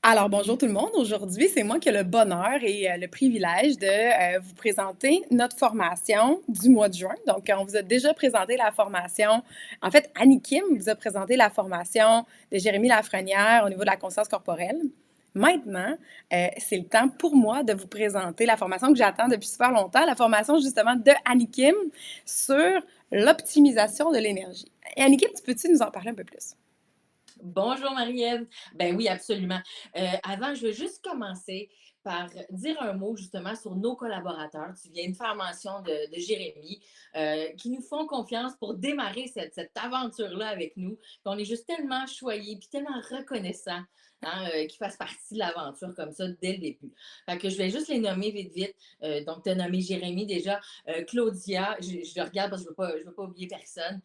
Alors, bonjour tout le monde. Aujourd'hui, c'est moi qui ai le bonheur et le privilège de vous présenter notre formation du mois de juin. Donc, on vous a déjà présenté la formation. En fait, Annie Kim vous a présenté la formation de Jérémy Lafrenière au niveau de la conscience corporelle. Maintenant, c'est le temps pour moi de vous présenter la formation que j'attends depuis super longtemps, la formation justement de Annie Kim sur l'optimisation de l'énergie. Et Annie Kim, peux-tu nous en parler un peu plus? Bonjour Marie-Ève. Ben oui, absolument. Avant, je veux juste commencer par dire un mot justement sur nos collaborateurs. Tu viens de faire mention de Jérémy, qui nous font confiance pour démarrer cette aventure-là avec nous. Puis on est juste tellement choyés puis tellement reconnaissants qu'ils fassent partie de l'aventure comme ça dès le début. Fait que je vais juste les nommer vite, vite. Donc, tu as nommé Jérémy déjà. Claudia, je le regarde parce que je veux pas oublier personne.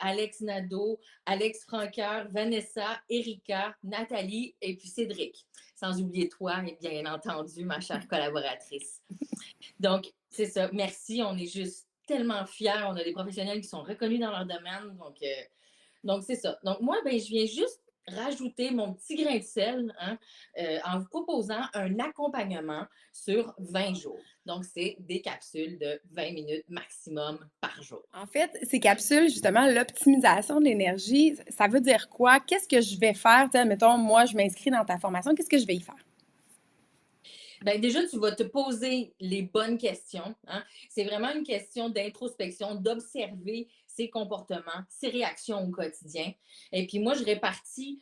Alex Nadeau, Alex Franqueur, Vanessa, Erika, Nathalie et puis Cédric. Sans oublier toi, et bien entendu, ma chère collaboratrice. Donc, c'est ça. Merci. On est juste tellement fiers. On a des professionnels qui sont reconnus dans leur domaine. Donc c'est ça. Donc, moi, ben, je viens juste rajouter mon petit grain de sel en vous proposant un accompagnement sur 20 jours. Donc, c'est des capsules de 20 minutes maximum par jour. En fait, ces capsules, justement, l'optimisation de l'énergie, ça veut dire quoi? Qu'est-ce que je vais faire? Tu sais, mettons, moi, je m'inscris dans ta formation, qu'est-ce que je vais y faire? Ben, déjà, tu vas te poser les bonnes questions. C'est vraiment une question d'introspection, d'observer ses comportements, ses réactions au quotidien. Et puis moi, je répartis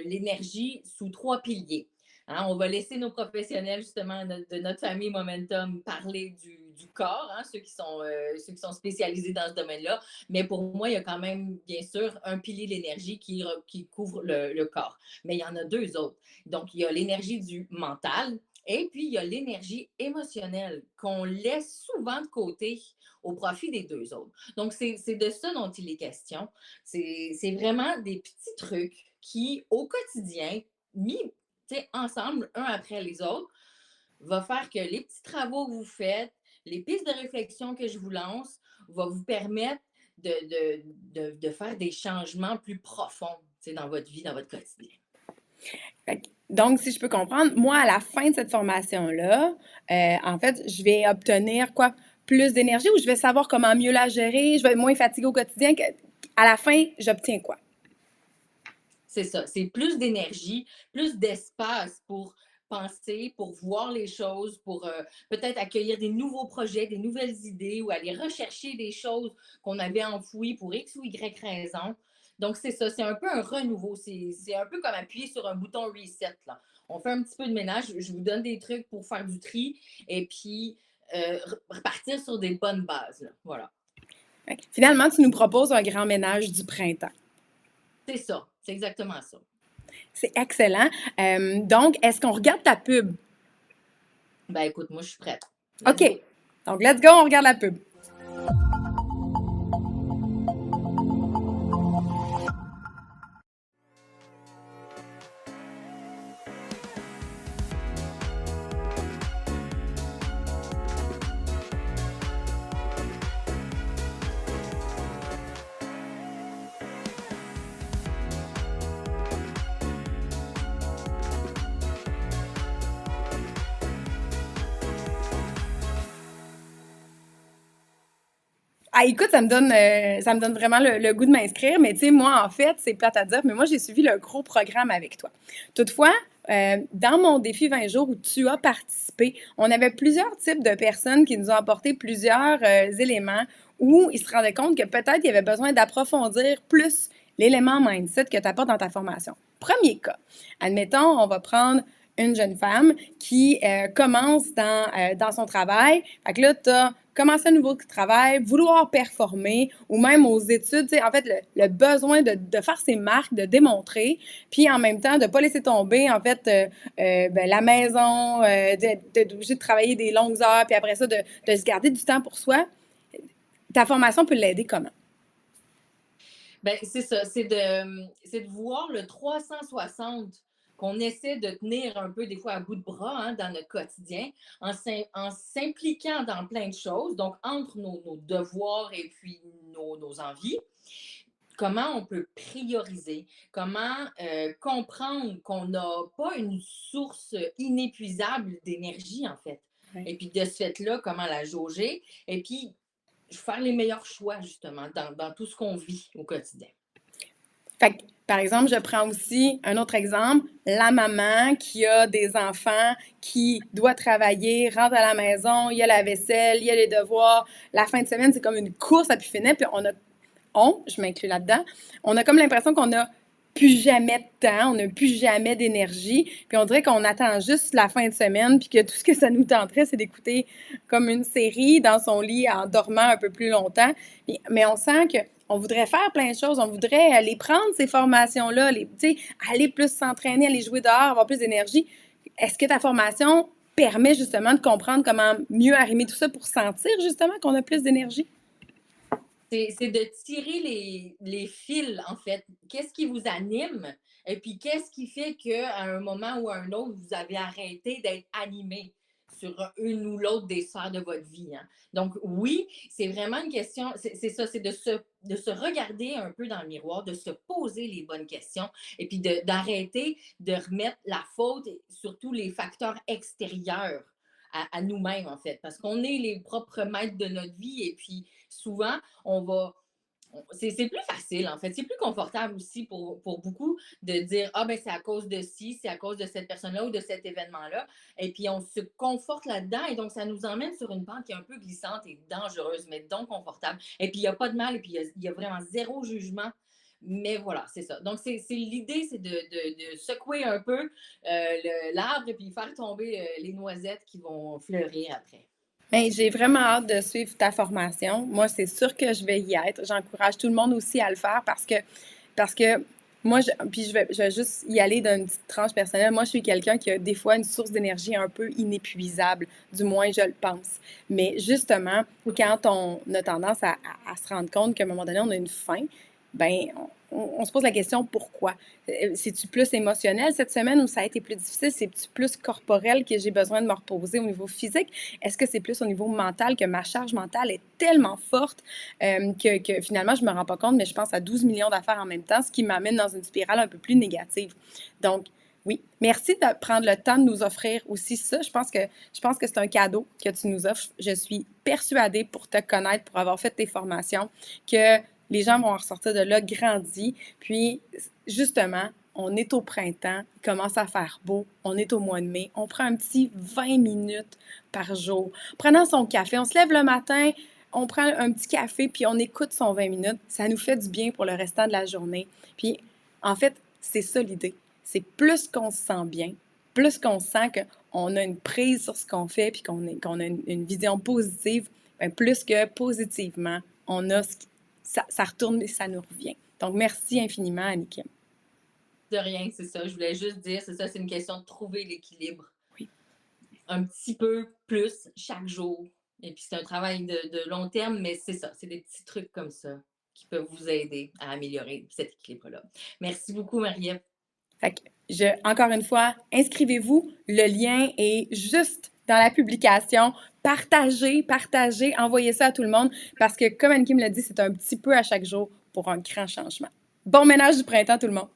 l'énergie sous trois piliers. On va laisser nos professionnels, justement, de notre famille Momentum, parler du corps, ceux qui sont spécialisés dans ce domaine-là. Mais pour moi, il y a quand même, bien sûr, un pilier de l'énergie qui couvre le corps. Mais il y en a deux autres. Donc, il y a l'énergie du mental, et puis, il y a l'énergie émotionnelle qu'on laisse souvent de côté au profit des deux autres. Donc, c'est de ça dont il est question. C'est vraiment des petits trucs qui, au quotidien, mis ensemble, un après les autres, va faire que les petits travaux que vous faites, les pistes de réflexion que je vous lance, va vous permettre de faire des changements plus profonds dans votre vie, dans votre quotidien. Donc, si je peux comprendre, moi, à la fin de cette formation-là, en fait, je vais obtenir quoi? Plus d'énergie ou je vais savoir comment mieux la gérer? Je vais être moins fatiguée au quotidien. À la fin, j'obtiens quoi? C'est ça. C'est plus d'énergie, plus d'espace pour penser, pour voir les choses, pour peut-être accueillir des nouveaux projets, des nouvelles idées ou aller rechercher des choses qu'on avait enfouies pour X ou Y raison. Donc, c'est ça. C'est un peu un renouveau. C'est un peu comme appuyer sur un bouton reset. Là. On fait un petit peu de ménage. Je vous donne des trucs pour faire du tri et puis repartir sur des bonnes bases. Là. Voilà. Finalement, tu nous proposes un grand ménage du printemps. C'est ça. C'est exactement ça. C'est excellent. Donc, est-ce qu'on regarde ta pub? Ben écoute, moi, je suis prête. Let's OK. go. Donc, let's go, on regarde la pub. Ah, écoute, ça me donne vraiment le goût de m'inscrire, mais tu sais, moi, en fait, c'est plate à dire, mais moi, j'ai suivi le gros programme avec toi. Toutefois, dans mon défi 20 jours où tu as participé, on avait plusieurs types de personnes qui nous ont apporté plusieurs éléments où ils se rendaient compte que peut-être il y avait besoin d'approfondir plus l'élément mindset que tu apportes dans ta formation. Premier cas, admettons, on va prendre une jeune femme qui commence dans son travail. Fait que là, tu as commencé un nouveau travail, vouloir performer ou même aux études, en fait, le besoin de faire ses marques, de démontrer, puis en même temps, de ne pas laisser tomber, en fait, ben, la maison, d'être obligé de travailler des longues heures, puis après ça, de se garder du temps pour soi. Ta formation peut l'aider comment? Ben, c'est ça, c'est de voir le 360 qu'on essaie de tenir un peu des fois à bout de bras dans notre quotidien, en s'impliquant dans plein de choses, donc entre nos devoirs et puis nos envies. comment on peut prioriser, comment comprendre qu'on n'a pas une source inépuisable d'énergie, en fait. Ouais. Et puis de ce fait-là, comment la jauger, et puis faire les meilleurs choix, justement, dans tout ce qu'on vit au quotidien. Fait que, par exemple, je prends aussi un autre exemple, la maman qui a des enfants, qui doit travailler, rentre à la maison, il y a la vaisselle, il y a les devoirs. La fin de semaine, c'est comme une course à pu finir, puis je m'inclus là-dedans, on a comme l'impression qu'on n'a plus jamais de temps, on n'a plus jamais d'énergie, puis on dirait qu'on attend juste la fin de semaine, puis que tout ce que ça nous tenterait, c'est d'écouter comme une série dans son lit en dormant un peu plus longtemps. Mais on sent que on voudrait faire plein de choses, on voudrait aller prendre ces formations-là, aller plus s'entraîner, aller jouer dehors, avoir plus d'énergie. Est-ce que ta formation permet justement de comprendre comment mieux arrimer tout ça pour sentir justement qu'on a plus d'énergie? C'est de tirer les fils, en fait. Qu'est-ce qui vous anime? Et puis, qu'est-ce qui fait qu'à un moment ou à un autre, vous avez arrêté d'être animé sur une ou l'autre des sphères de votre vie? Hein? Donc, oui, c'est vraiment une question, c'est ça, c'est de se regarder un peu dans le miroir, de se poser les bonnes questions et puis d'arrêter de remettre la faute sur tous les facteurs extérieurs à nous-mêmes, en fait, parce qu'on est les propres maîtres de notre vie et puis souvent, on va. C'est plus facile, en fait. C'est plus confortable aussi pour beaucoup de dire ah, ben c'est à cause de ci, c'est à cause de cette personne-là ou de cet événement-là. Et puis, on se conforte là-dedans. Et donc, ça nous emmène sur une pente qui est un peu glissante et dangereuse, mais donc confortable. Et puis, il n'y a pas de mal. Et puis, il y a vraiment zéro jugement. Mais voilà, c'est ça. Donc, l'idée, c'est de secouer un peu l'arbre et puis faire tomber les noisettes qui vont fleurir après. Bien, j'ai vraiment hâte de suivre ta formation. Moi, c'est sûr que je vais y être. J'encourage tout le monde aussi à le faire parce que moi, puis je vais juste y aller d'une petite tranche personnelle. Moi, je suis quelqu'un qui a des fois une source d'énergie un peu inépuisable, du moins je le pense. Mais justement, quand on a tendance à se rendre compte qu'à un moment donné, on a une faim, ben on se pose la question pourquoi. C'est-tu plus émotionnel cette semaine ou ça a été plus difficile? C'est-tu plus corporel que j'ai besoin de me reposer au niveau physique? Est-ce que c'est plus au niveau mental que ma charge mentale est tellement forte que finalement je me rends pas compte, mais je pense à 12 millions d'affaires en même temps, ce qui m'amène dans une spirale un peu plus négative. Donc, oui, merci de prendre le temps de nous offrir aussi ça. Je pense que c'est un cadeau que tu nous offres. Je suis persuadée pour te connaître, pour avoir fait tes formations, que les gens vont en ressortir de là grandis. Puis, justement, on est au printemps, il commence à faire beau, on est au mois de mai, on prend un petit 20 minutes par jour. Prenant son café, on se lève le matin, on prend un petit café, puis on écoute son 20 minutes. Ça nous fait du bien pour le restant de la journée. Puis, en fait, c'est ça l'idée. C'est plus qu'on se sent bien, plus qu'on sent qu'on a une prise sur ce qu'on fait, puis qu'on a une vision positive, bien, plus que positivement, on a ça retourne et ça nous revient. Donc, merci infiniment, Annick. De rien, c'est ça. Je voulais juste dire, c'est ça, c'est une question de trouver l'équilibre. Oui. Un petit peu plus chaque jour. Et puis, c'est un travail de long terme, mais c'est ça. C'est des petits trucs comme ça qui peuvent vous aider à améliorer cet équilibre-là. Merci beaucoup, Marie-Ève. Fait que encore une fois, inscrivez-vous. Le lien est juste dans la publication. Partagez, envoyez ça à tout le monde parce que, comme Annick me l'a dit, c'est un petit peu à chaque jour pour un grand changement. Bon ménage du printemps, tout le monde!